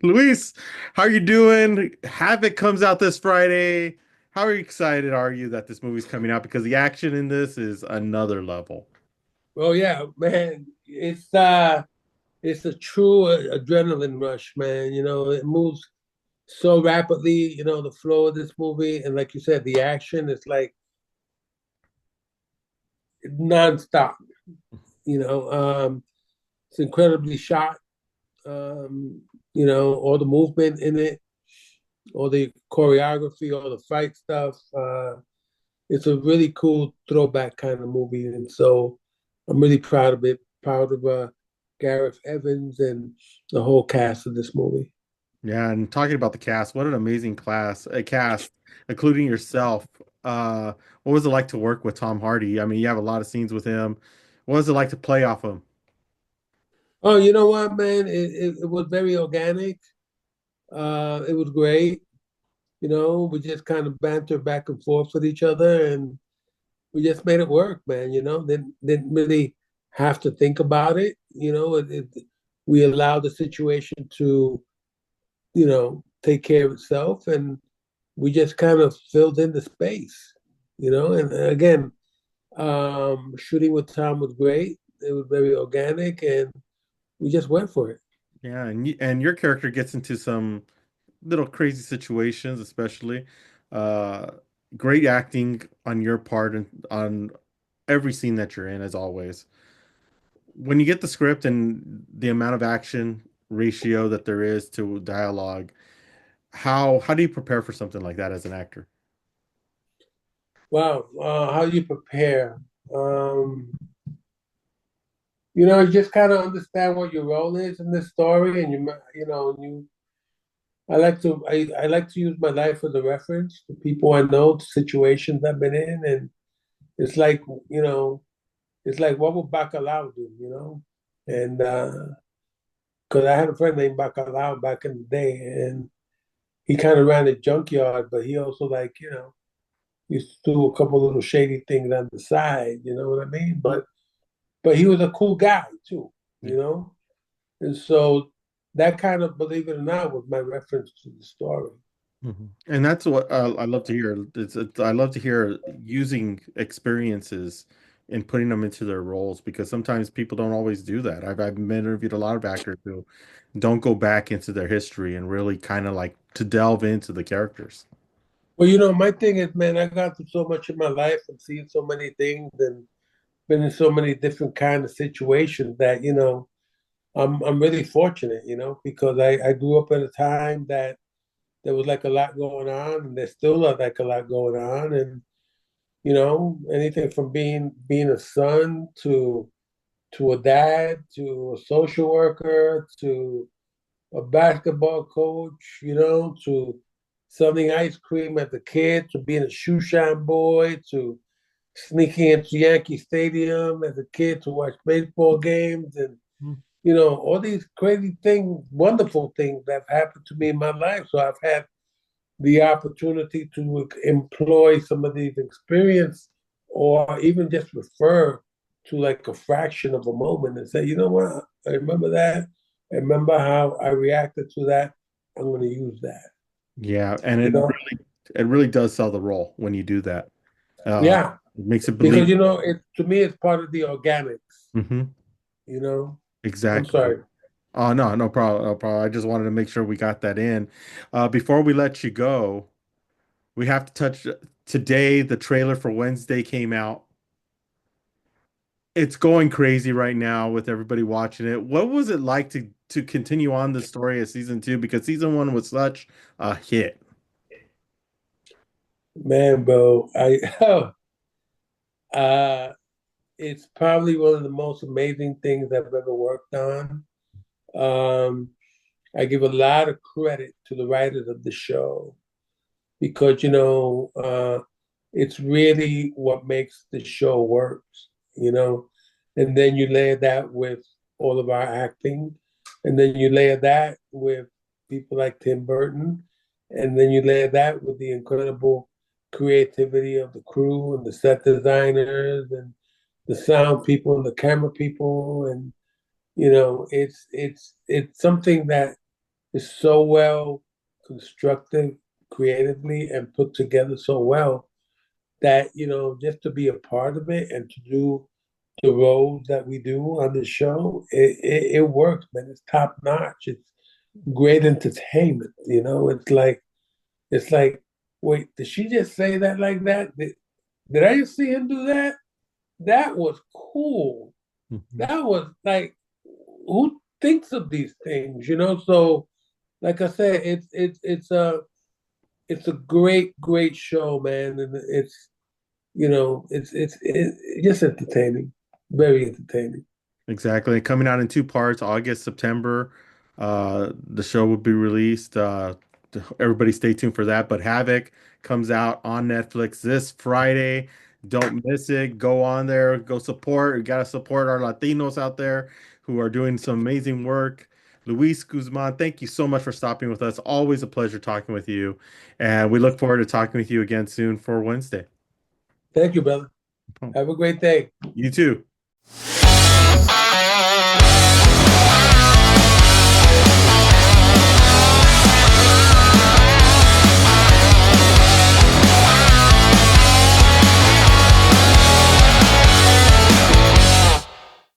Luis, how are you doing? Havoc comes out this Friday. How excited are you that this movie's coming out? Because the action in this is another level. Well, yeah, man, it's a true adrenaline rush, man. It moves so rapidly. The flow of this movie, and like you said, the action is like nonstop. It's incredibly shot. All the movement in it, all the choreography, all the fight stuff. It's a really cool throwback kind of movie, and so I'm really proud of it. Proud of Gareth Evans and the whole cast of this movie. Yeah, and talking about the cast, what an amazing cast, including yourself. Uh, what was it like to work with Tom Hardy? I mean, you have a lot of scenes with him. What was it like to play off him? Oh, you know what, man? It was very organic. It was great. We just kind of banter back and forth with each other, and we just made it work, man. Didn't really have to think about it. We allowed the situation to, take care of itself, and we just kind of filled in the space. And again, shooting with Tom was great. It was very organic, and we just went for it. Yeah, and your character gets into some little crazy situations, especially. Uh, Great acting on your part and on every scene that you're in, as always. When you get the script and the amount of action ratio that there is to dialogue, how do you prepare for something like that as an actor? Wow, how do you prepare? You just kind of understand what your role is in this story, and you. I like to use my life as a reference to people I know, to situations I've been in, and it's like you know, it's like what would Bacalao do, And because I had a friend named Bacalao back in the day, and he kind of ran a junkyard, but he also used to do a couple little shady things on the side, you know what I mean? But he was a cool guy too, you know? And so that kind of, believe it or not, was my reference to the story. And that's what I love to hear. I love to hear using experiences and putting them into their roles because sometimes people don't always do that. I've interviewed a lot of actors who don't go back into their history and really kind of like to delve into the characters. Well, my thing is, man, I got through so much in my life and seen so many things and been in so many different kind of situations that, I'm really fortunate, because I grew up at a time that there was like a lot going on and there's still like a lot going on. And, anything from being a son to a dad, to a social worker, to a basketball coach, to selling ice cream as a kid, to being a shoe shine boy, to sneaking into Yankee Stadium as a kid to watch baseball games, and all these crazy things, wonderful things that have happened to me in my life. So I've had the opportunity to employ some of these experience or even just refer to like a fraction of a moment and say, you know what, I remember that. I remember how I reacted to that. I'm going to use that. Yeah, and You know? it really does sell the role when you do that. Yeah, It makes it because believe. it to me it's part of the organics. Hmm. You know, I'm Exactly. sorry. Oh no, no problem, no problem. I just wanted to make sure we got that in. Before we let you go, we have to touch today. The trailer for Wednesday came out. It's going crazy right now with everybody watching it. What was it like to continue on the story of season two? Because season one was such a hit. Man, bro, uh, it's probably one of the most amazing things I've ever worked on. Um, I give a lot of credit to the writers of the show because it's really what makes the show works. And then you layer that with all of our acting, and then you layer that with people like Tim Burton, and then you layer that with the incredible creativity of the crew and the set designers and the sound people and the camera people, and it's something that is so well constructed creatively and put together so well that, just to be a part of it and to do the roles that we do on the show, it works, man. It's top notch. It's great entertainment. It's like, wait, did she just say that like that? Did I just see him do that? That was cool. Mhm. That was like, who thinks of these things? So, like I said, it's a great, great show, man, and it's just entertaining, very entertaining. Exactly. Coming out in two parts, August, September. The show will be released. Everybody stay tuned for that. But Havoc comes out on Netflix this Friday. Don't miss it. Go on there, go support. We gotta support our Latinos out there who are doing some amazing work. Luis Guzman, thank you so much for stopping with us. Always a pleasure talking with you. And we look forward to talking with you again soon for Wednesday. Thank you, brother. Have a great day. You too.